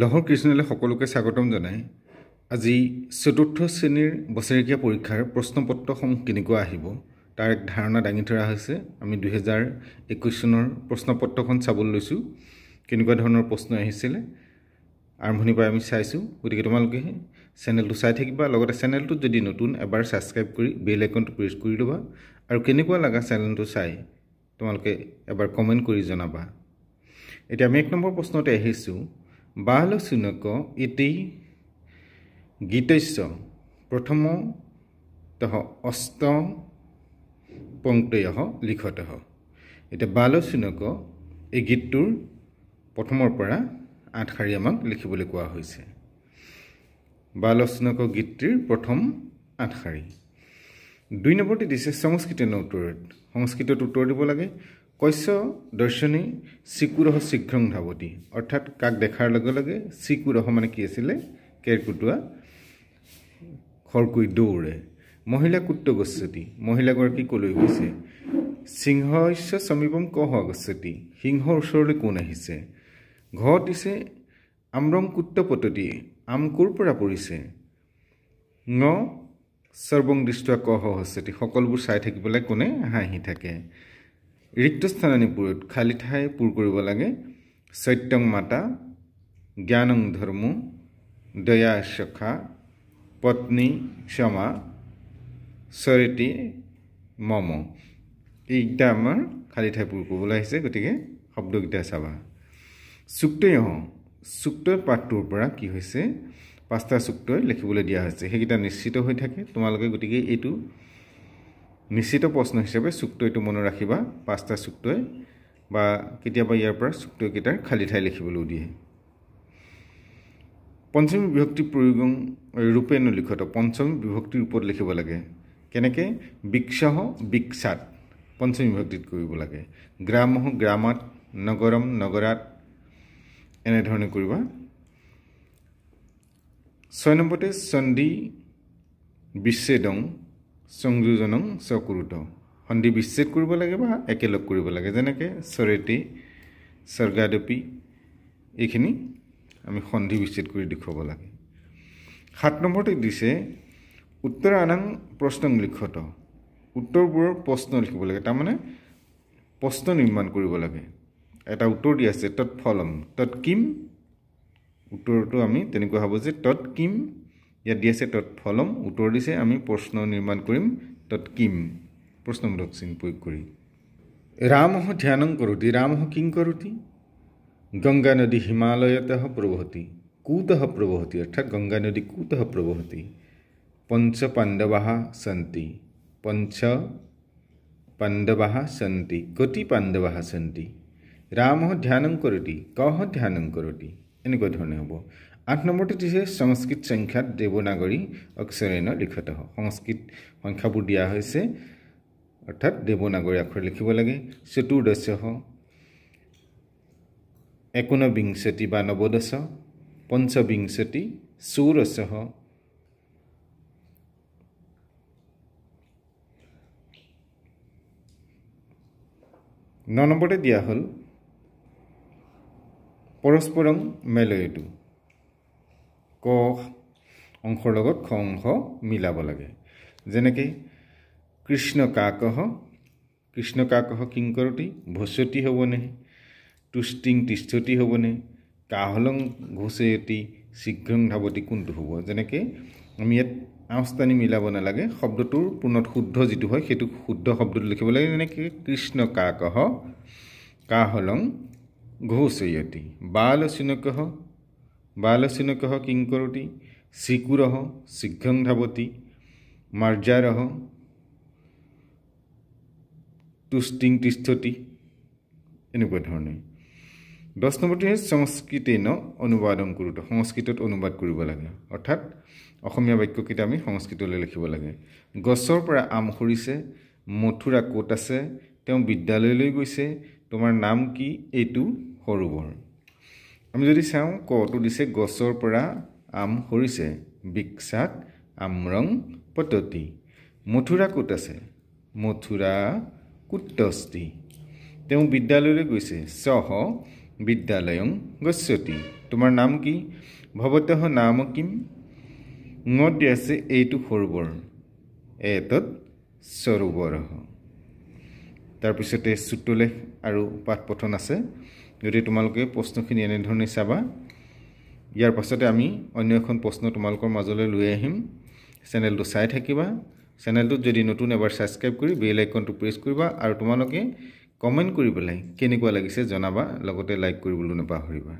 লহৰ কৃষ্ণলৈ সকলোকে স্বাগতম জনাই আজি চতুৰ্থ শ্ৰেণীৰ বছৰেকীয়া পৰীক্ষাৰ প্ৰশ্নপত্ৰসমূহ কেনেকুৱা আহিব তাৰ এক ধাৰণা দাঙি ধৰা হৈছে। আমি 2021 চনৰ প্ৰশ্নপত্ৰখন চাবলৈ লৈছোঁ, কেনেকুৱা ধৰণৰ প্ৰশ্ন আহিছিলে আৰম্ভণিৰ পৰা আমি চাইছোঁ। গতিকে তোমালোকে চেনেলটো চাই থাকিবা, লগতে চেনেলটোত যদি নতুন এবাৰ ছাবস্ক্ৰাইব কৰি বেল আইকনটো প্ৰেছ কৰি ল'বা আৰু কেনেকুৱা লগা চেনেলটো চাই তোমালোকে এবাৰ কমেণ্ট কৰি জনাবা। এতিয়া আমি 1 নম্বৰ প্ৰশ্নতে আহিছোঁ। বালশুনক ইতি গীতস্য প্ৰথমতঃ অষ্ট পংক্তয়ঃ লিখতঃ। এতিয়া বালশুনক এই গীতটোৰ প্ৰথমৰ পৰা 8 শাৰী আমাক লিখিবলৈ কোৱা হৈছে। বালশুনক গীতটিৰ প্ৰথম 8 শাৰী। 2 নম্বৰতে দিছে সংস্কৃতৰ উত্তৰত। সংস্কৃতত উত্তৰ দিব লাগে। কৈশ্য দৰ্শনে চিকুৰহ শীঘ্ৰং ধাৱতি, অৰ্থাৎ কাক দেখাৰ লগে লগে চিকুৰহ মানে কি আছিলে? কেৰকুটুৱা খৰকৈ দৌৰে। মহিলা কুট্ট গচ্ছতি, মহিলাগৰাকী কলৈ গৈছে? সিংহস্য সমীপম কহ গচ্ছতি, সিংহৰ ওচৰলৈ কোন আহিছে? ঘ দিছে আমৰং কুট্ট পততি, আম ক'ৰ পৰা পৰিছে? ন সৰ্বং দৃষ্ট্বা কহ হস্যতি, সকলোবোৰ চাই থাকিবলৈ কোনে হাঁহি থাকে? ৰিক্ত স্থানানি পূৰত, খালী ঠাই পূৰ কৰিব লাগে। সত্যং মাতা, জ্ঞানং ধৰ্ম, দয়া সখা, পত্নী ক্ষমা, চৰিতি মম। এইকেইটা আমাৰ খালী ঠাই পূৰ কৰিবলৈ আহিছে। গতিকে শব্দকেইটা চাবা। চুক্তয়, চুক্তয় পাঠটোৰ পৰা কি হৈছে? 5টা চুক্তয় লিখিবলৈ দিয়া হৈছে। সেইকেইটা নিশ্চিত হৈ থাকে তোমালোকে। গতিকে এইটো নিশ্চিত প্ৰশ্ন হিচাপে চুক্তয়টো মনত ৰাখিবা। 5টা চুক্তয় বা কেতিয়াবা ইয়াৰ পৰা চুক্তয়কেইটাৰ খালী ঠাই লিখিবলৈও দিয়ে। পঞ্চমী বিভক্তি প্ৰয়োগং ৰূপেণ লিখত, পঞ্চমী বিভক্তিৰ ৰূপত লিখিব লাগে। কেনেকৈ? বিক্ষহ বিক্ষাত পঞ্চমী বিভক্তিত কৰিব লাগে। গ্ৰামহ গ্ৰামাত, নগৰম নগৰাত, এনেধৰণে কৰিবা। 6 নম্বৰতে সন্ধি বিচ্ছেদং সংযোজনং চকুৰুত, সন্ধি বিচ্ছেদ কৰিব লাগে বা একেলগ কৰিব লাগে। যেনেকৈ চৰেতি স্বৰ্গাদপি, এইখিনি আমি সন্ধি বিচ্ছেদ কৰি দেখুৱাব লাগে। 7 নম্বৰতে দিছে উত্তৰানাং প্ৰশ্নং লিখত, উত্তৰবোৰৰ প্ৰশ্ন লিখিব লাগে। তাৰমানে প্ৰশ্ন নিৰ্মাণ কৰিব লাগে। এটা উত্তৰ দি আছে তৎফলম, তৎকিম, উত্তৰটো আমি তেনেকুৱা হ'ব যে তৎকিম, ইয়াত দি আছে তৎফলম, উত্তৰ দিছে, আমি প্ৰশ্ন নিৰ্মাণ কৰিম তৎকিম, প্ৰশ্নবোধক চিন প্ৰয়োগ কৰি। ৰামহ ধ্যানং কৰোতি, ৰামহ কিং কৰোতি? গংগা নদী হিমালয়তঃ প্ৰবহতি, কুতঃ প্ৰবহতি, অৰ্থাৎ গংগা নদী কুতঃ প্ৰবহতি। পঞ্চ পাণ্ডৱাঃ সন্তি, পঞ্চ পাণ্ডৱাঃ সন্তি, কতি পাণ্ডৱাঃ সন্তি? ৰামহ ধ্যানং কৰোতি, কহ ধ্যানং কৰোতি, এনেকুৱা ধৰণে হ'ব। 8 নম্বৰতে দিছে সংস্কৃত সংখ্যাত দেৱনাগৰী অক্ষৰেণ লিখত, সংস্কৃত সংখ্যাবোৰ দিয়া হৈছে, অৰ্থাৎ দেৱনাগৰী আখৰ লিখিব লাগে। চতুৰ্দশঃ একোনবিংশতি বা নৱদশ, পঞ্চবিংশতি ষোড়শঃ, 9 নম্বৰতে দিয়া হ'ল পৰস্পৰং মেলয়তু, ক অংশৰ লগত খ অংশ মিলাব লাগে। যেনেকৈ কৃষ্ণ কাকহ, কৃষ্ণ কাকহ কিং কৰোতি, ভস্বতী হ'বনে? তুষ্টিং তিষ্ঠতি হ'বনে? কাহলং ঘোষয়তি, শীঘ্ৰং ধাৱতি, কোনটো হ'ব? যেনেকৈ আমি ইয়াত আওস্থানি মিলাব নালাগে, শব্দটোৰ পূৰ্ণত শুদ্ধ যিটো হয় সেইটো শুদ্ধ শব্দটো লিখিব লাগে। যেনেকৈ কৃষ্ণ কাকহ কাহলং ঘোষয়তি। বালশুনকঃ, বালশুনকঃ কিং কৰোতি? চিকুৰহ শীঘ্ৰং ধাৱতি। মাৰ্জাৰহ তুষ্টিং তিষ্ঠতি, এনেকুৱা ধৰণে। 10 নম্বৰতে সংস্কৃতেন অনুবাদং কৰোঁতে, সংস্কৃতত অনুবাদ কৰিব লাগে, অৰ্থাৎ অসমীয়া বাক্যকেইটা আমি সংস্কৃতলৈ লিখিব লাগে। গছৰ পৰা আম সৰিছে, মথুৰা ক'ত আছে? তেওঁ বিদ্যালয়লৈ গৈছে। তোমাৰ নাম কি? এইটো সৰোবৰ। আমি যদি চাওঁ কটো দিছে গছৰ পৰা আম সৰিছে, বিক্ষাত আমৰং পততি। মথুৰা ক'ত আছে? মথুৰা কুট্টস্তি। তেওঁ বিদ্যালয়লৈ গৈছে, সহ বিদ্যালয়ং গচ্ছতি, তোমাৰ নাম কি ভৱতঃ নাম কিম ঙত দি আছে এইটো সৰোবৰ এতত সৰোবৰঃ তাৰপিছতে সূত্ৰলেখ আৰু পাঠ পঠন আছে যদি তোমালোকে প্ৰশ্নখিনি এনেধৰণে চাবা ইয়াৰ পাছতে আমি অন্য এখন প্ৰশ্ন তোমালোকৰ মাজলৈ লৈ আহিম চেনেলটো চাই থাকিবা চেনেলটোত যদি নতুন এবাৰ সাবস্ক্ৰাইব কৰি বেল আইকনটো প্ৰেছ কৰিবা আৰু তোমালোকে কমেন্ট কৰি পেলাই কেনেকুৱা লাগিছে জনাবা লগতে লাইক কৰিবলৈ নাপাহৰিবা